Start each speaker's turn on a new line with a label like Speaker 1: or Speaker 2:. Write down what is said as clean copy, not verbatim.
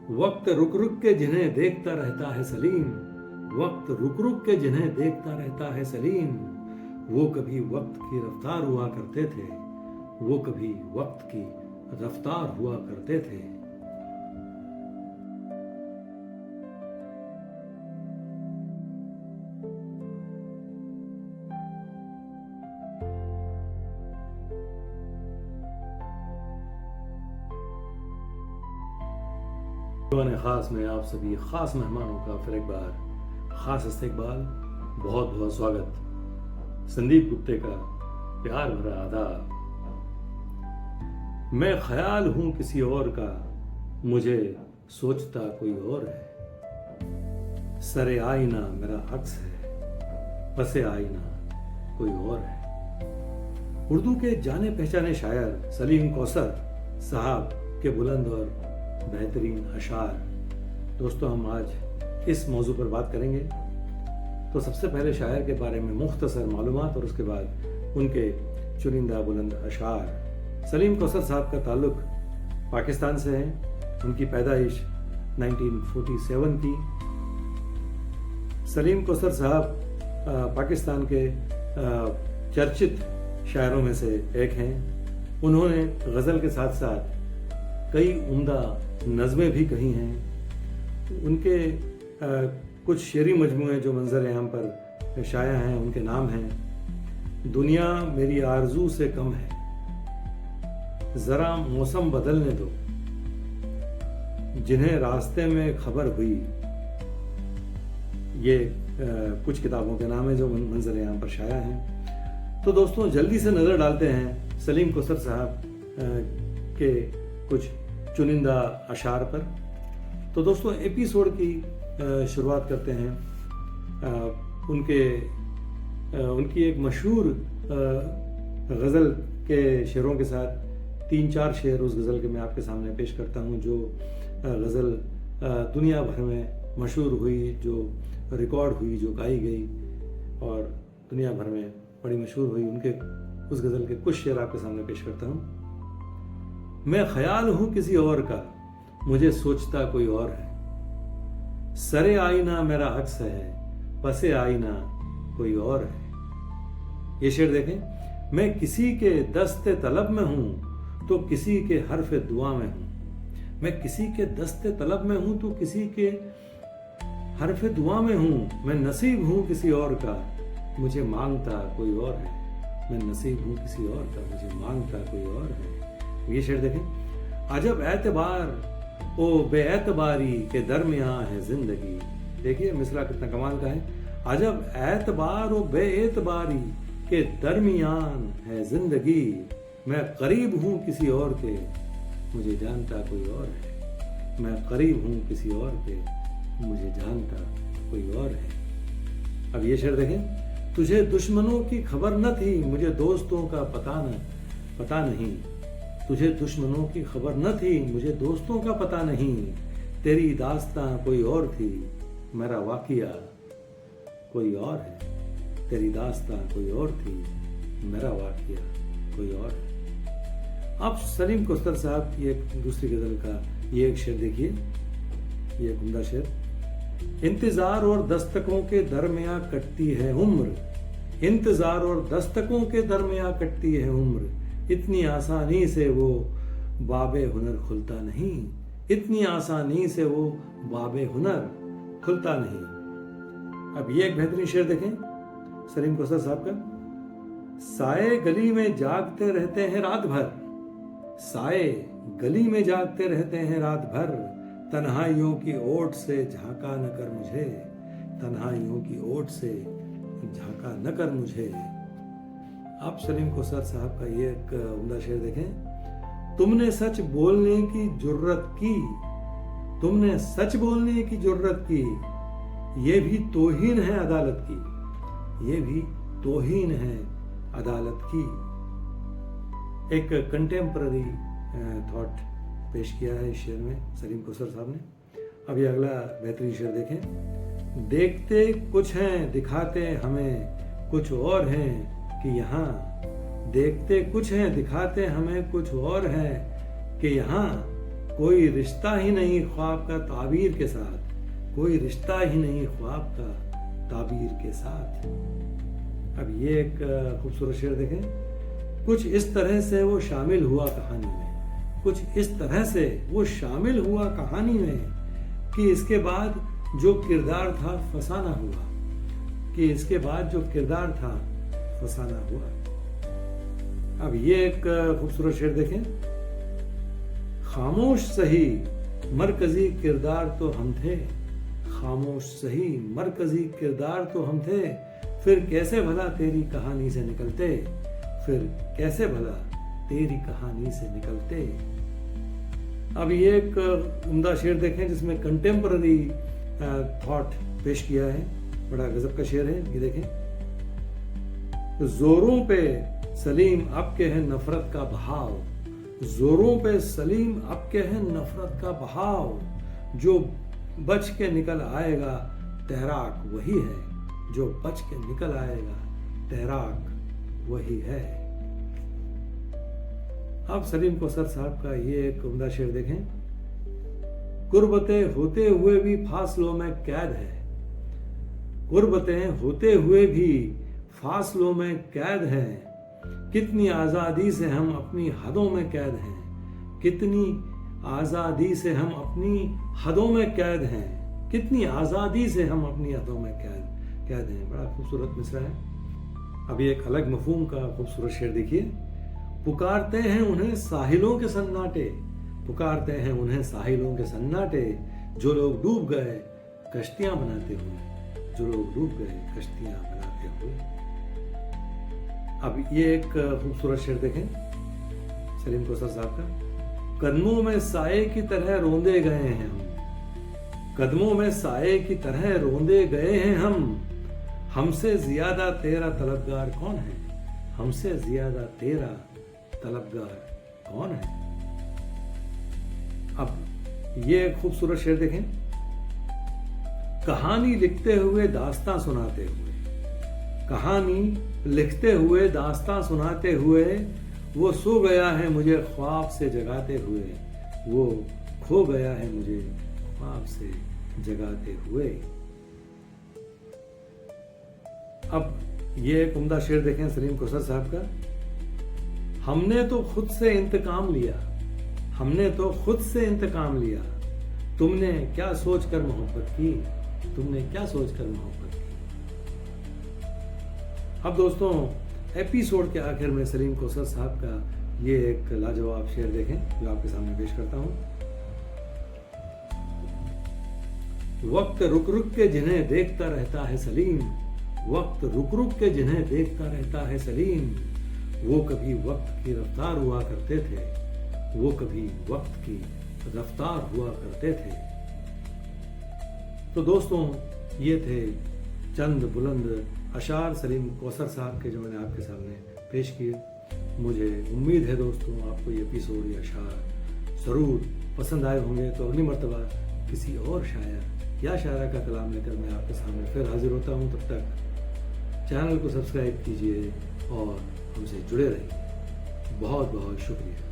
Speaker 1: वक्त रुक रुक के जिन्हें देखता रहता है सलीम, वक्त रुक रुक के जिन्हें देखता रहता है सलीम, वो कभी वक्त की रफ्तार हुआ करते थे, वो कभी वक्त की रफ्तार हुआ करते थे। खास में आप सभी खास मेहमानों का फिर एक बार खास इस्तकबाल, बहुत बहुत स्वागत। संदीप गुप्ते का प्यार भरा आदाब। मैं ख्याल हूं किसी और का, मुझे सोचता कोई और है। सरे आईना मेरा अक्स है, पसे आईना कोई और है। उर्दू के जाने पहचाने शायर सलीम कौसर साहब के बुलंद और बेहतरीन अशार। दोस्तों, हम आज इस मौजू पर बात करेंगे। तो सबसे पहले शायर के बारे में मुख्तसर मालूमात और उसके बाद उनके चुनिंदा बुलंद अशार। सलीम कौसर साहब का ताल्लुक पाकिस्तान से है। उनकी पैदाइश 1947 की। सलीम कौसर साहब पाकिस्तान के चर्चित शायरों में से एक हैं। उन्होंने गज़ल के साथ साथ कई उम्दा नज़में भी कही हैं। उनके कुछ शेरी मजमूए जो मंजर-ए-आम पर शाया हैं, उनके नाम हैं दुनिया मेरी आरजू से कम है, जरा मौसम बदलने दो, जिन्हें रास्ते में खबर हुई। ये कुछ किताबों के नाम है जो मंजर-ए-आम पर शाया हैं। तो दोस्तों, जल्दी से नज़र डालते हैं सलीम कौसर साहब के कुछ चुनिंदा अशार पर। तो दोस्तों, एपिसोड की शुरुआत करते हैं उनकी एक मशहूर गज़ल के शेरों के साथ। 3-4 शेर उस गज़ल के मैं आपके सामने पेश करता हूँ, जो गज़ल दुनिया भर में मशहूर हुई, जो रिकॉर्ड हुई, जो गाई गई और दुनिया भर में बड़ी मशहूर हुई। उनके उस गज़ल के कुछ शेर आपके सामने पेश करता हूँ। मैं ख्याल हूं किसी और का, मुझे सोचता कोई और है। सरे आईना मेरा अक्स है, पसे आईना कोई और है। ये शेर देखें। मैं किसी के दस्ते तलब में हूं तो किसी के हर्फ दुआ में हूं। मैं किसी के दस्ते तलब में हूं तो किसी के हर्फ दुआ में हूं। मैं नसीब हूं किसी और का, मुझे मांगता कोई और है। मैं नसीब हूं किसी और का, मुझे मांगता कोई और है। ये शेर देखें। अजब एतबार ओ बेएतबारी के दरमियान है जिंदगी। देखिए मिसरा कितना कमाल का है। अजब एतबार ओ बेएतबारी के दरमियान है जिंदगी। मैं करीब हूं किसी और के, मुझे जानता कोई और है। मैं करीब हूं किसी और के, मुझे जानता कोई और है। अब ये शेर देखें। तुझे दुश्मनों की खबर न थी, मुझे दोस्तों का पता नहीं। तुझे दुश्मनों की खबर न थी, मुझे दोस्तों का पता नहीं। तेरी दास्तां कोई और थी, मेरा वाकिया कोई और है। तेरी दास्तां कोई और थी, मेरा वाकिया कोई और है। अब सलीम कौसर साहब की एक दूसरी गजल का ये एक शेर देखिए, ये एक उम्दा शेर। इंतजार और दस्तकों के दरमियां कटती है उम्र, इंतजार और दस्तकों के दरमियां कटती है उम्र। इतनी आसानी से वो बाबे हुनर खुलता नहीं, इतनी आसानी से वो बाबे हुनर खुलता नहीं। अब ये एक बेहतरीन शेर देखें सलीम कौसर साहब का। साए गली में जागते रहते हैं रात भर, साए गली में जागते रहते हैं रात भर। तन्हाइयों की ओट से झांका न कर मुझे, तन्हाइयों की ओट से झांका न कर मुझे। आप सलीम कौसर साहब का ये एक उम्दा शेर देखें। तुमने सच बोलने की जुर्रत की, तुमने सच बोलने की जुर्रत की, ये भी तौहीन है अदालत की, ये भी तौहीन है अदालत की। एक कंटेम्पररी थॉट पेश किया है इस शेर में सलीम कौसर साहब ने। अब ये अगला बेहतरीन शेर देखें। देखते कुछ हैं दिखाते हमें कुछ और हैं कि यहाँ, देखते कुछ हैं दिखाते हमें कुछ और है कि यहाँ, कोई रिश्ता ही नहीं ख्वाब का ताबीर के साथ, कोई रिश्ता ही नहीं ख्वाब का ताबीर के साथ। अब ये एक खूबसूरत शेर देखें। कुछ इस तरह से वो शामिल हुआ कहानी में, कुछ इस तरह से वो शामिल हुआ कहानी में कि इसके बाद जो किरदार था फसाना हुआ, कि इसके बाद जो किरदार था फसाना हुआ। अब ये एक खूबसूरत शेर देखें। खामोश सही मरकजी किरदार तो हम थे, खामोश सही मरकजी किरदार तो हम थे, फिर कैसे भला तेरी कहानी से निकलते, फिर कैसे भला तेरी कहानी से निकलते। अब ये एक उम्दा शेर देखें जिसमें कंटेम्पररी थॉट पेश किया है, बड़ा गजब का शेर है। ये देखें। जोरों पे सलीम आपके है नफरत का बहाव, जोरों पे सलीम आपके है नफरत का बहाव, जो बच के निकल आएगा तैराक वही है, जो बच के निकल आएगा तैराक वही है। अब सलीम कौसर साहब का ये एक उम्दा शेर देखें। गुर्बतें होते हुए भी फासलों में कैद है, गुर्बतें होते हुए भी फासलों में कैद है, कितनी आजादी से हम अपनी हदों में कैद हैं, कितनी आजादी से हम अपनी हदों में कैद हैं, कितनी आजादी से हम अपनी हदों में कैद हैं। बड़ा खूबसूरत मिसरा है। अभी एक अलग मफहूम का खूबसूरत शेर देखिए। पुकारते हैं उन्हें साहिलों के सन्नाटे, पुकारते हैं उन्हें साहिलों के सन्नाटे, जो लोग डूब गए कश्तियां बनाते हुए, जो लोग डूब गए कश्तियां बनाते हुए। अब ये एक खूबसूरत शेर देखें सलीम कौसर साहब का। कदमों में साए की तरह रोंदे गए हैं हम, कदमों में साए की तरह रोंदे गए हैं हम, हमसे ज्यादा तेरा तलबगार कौन है, हमसे ज्यादा तेरा तलबगार कौन है। अब ये खूबसूरत शेर देखें। कहानी लिखते हुए दास्तां सुनाते हुए, कहानी लिखते हुए दास्तां सुनाते हुए, वो सो गया है मुझे ख्वाब से जगाते हुए, वो खो गया है मुझे ख्वाब से जगाते हुए। अब ये एक उम्दा शेर देखें सलीम कौसर साहब का। हमने तो खुद से इंतकाम लिया, हमने तो खुद से इंतकाम लिया, तुमने क्या सोचकर मोहब्बत की, तुमने क्या सोचकर मोहब्बत की। अब दोस्तों एपिसोड के आखिर में सलीम कौसर साहब का ये एक लाजवाब शेर देखें जो आपके सामने पेश करता हूं। वक्त रुक रुक के जिन्हें देखता रहता है सलीम, वक्त रुक रुक के जिन्हें देखता रहता है सलीम, वो कभी वक्त की रफ्तार हुआ करते थे, वो कभी वक्त की रफ्तार हुआ करते थे। तो दोस्तों ये थे चंद बुलंद अशार सलीम कौसर साहब के जो मैंने आपके सामने पेश किए। मुझे उम्मीद है दोस्तों आपको ये एपिसोड या अशार ज़रूर पसंद आए होंगे। तो अगली मर्तबा किसी और शायर या शायरा का कलाम लेकर मैं आपके सामने फिर हाजिर होता हूँ। तब तक चैनल को सब्सक्राइब कीजिए और हमसे जुड़े रहिए। बहुत बहुत शुक्रिया।